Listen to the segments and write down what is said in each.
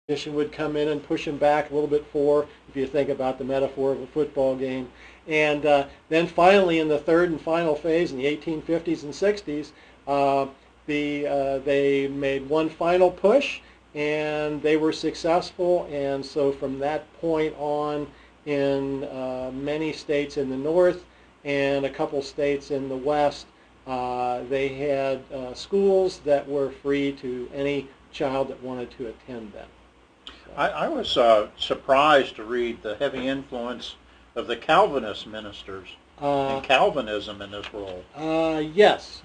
opposition would come in and push him back a little bit forward, if you think about the metaphor of a football game. And then finally, in the third and final phase, in the 1850s and 60s, they made one final push, and they were successful. And so from that point on, in many states in the north and a couple states in the west, they had schools that were free to any child that wanted to attend them. I was surprised to read the heavy influence of the Calvinist ministers and Calvinism in this role. Yes,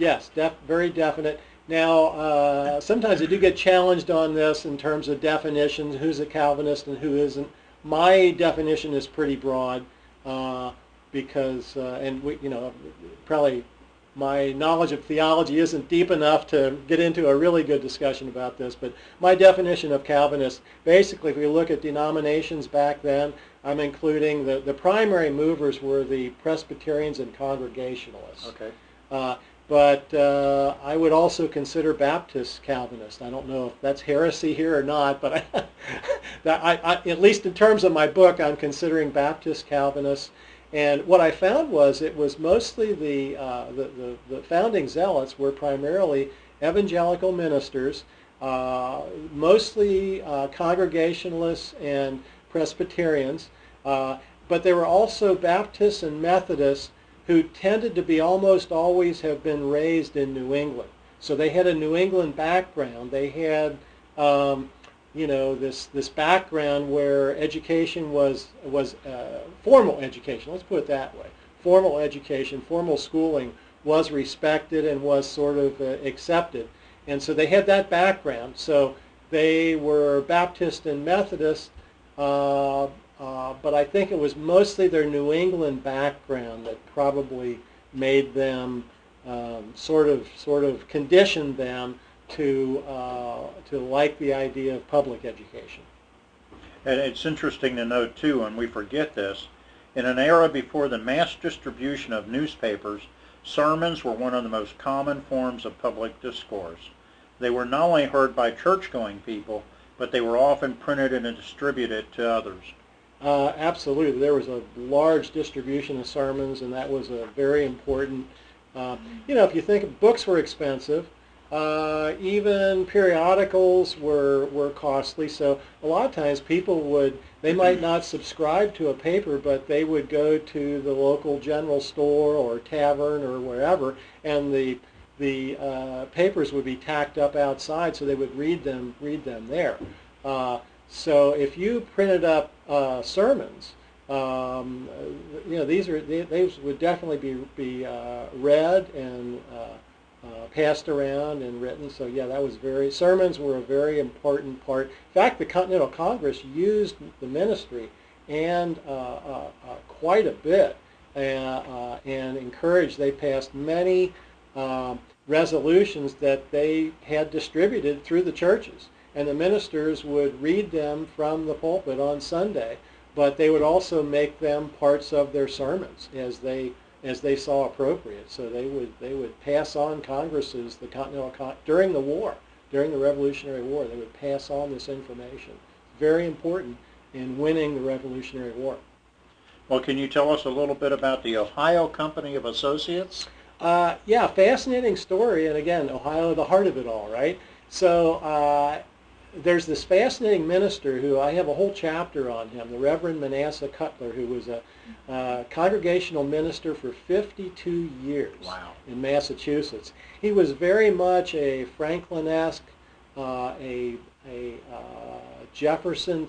very definite. Now, sometimes I do get challenged on this in terms of definitions, who's a Calvinist and who isn't. My definition is pretty broad because, and we, probably my knowledge of theology isn't deep enough to get into a really good discussion about this, but my definition of Calvinist, basically, if we look at denominations back then, I'm including the primary movers were the Presbyterians and Congregationalists. Okay. But I would also consider Baptist Calvinist. I don't know if that's heresy here or not, but at least in terms of my book, I'm considering Baptist Calvinists. And what I found was it was mostly the founding zealots were primarily evangelical ministers, mostly Congregationalists and Presbyterians, but there were also Baptists and Methodists who tended to be almost always have been raised in New England. So they had a New England background. They had this background where education was formal education. Let's put it that way. Formal education, formal schooling was respected and was sort of accepted. And so they had that background. So they were Baptist and Methodist, but I think it was mostly their New England background that probably made them sort of conditioned them to like the idea of public education. And it's interesting to note too, and we forget this, in an era before the mass distribution of newspapers, sermons were one of the most common forms of public discourse. They were not only heard by church-going people, but they were often printed and distributed to others. Absolutely. There was a large distribution of sermons, and that was a very important. If you think books were expensive, even periodicals were costly. So a lot of times people they might not subscribe to a paper, but they would go to the local general store or tavern or wherever, and the papers would be tacked up outside, so they would read them there. So if you printed up sermons, these would definitely be read and passed around and written. So yeah, sermons were a very important part. In fact, the Continental Congress used the ministry and quite a bit, and encouraged. They passed many resolutions that they had distributed through the churches. And the ministers would read them from the pulpit on Sunday, but they would also make them parts of their sermons as they saw appropriate. So they would pass on Congresses, during the Revolutionary War, they would pass on this information. Very important in winning the Revolutionary War. Well, can you tell us a little bit about the Ohio Company of Associates? Yeah, fascinating story, and again, Ohio, the heart of it all, right? So there's this fascinating minister who I have a whole chapter on him, the Reverend Manasseh Cutler, who was a congregational minister for 52 years. Wow. In Massachusetts. He was very much a Franklin-esque, a Jefferson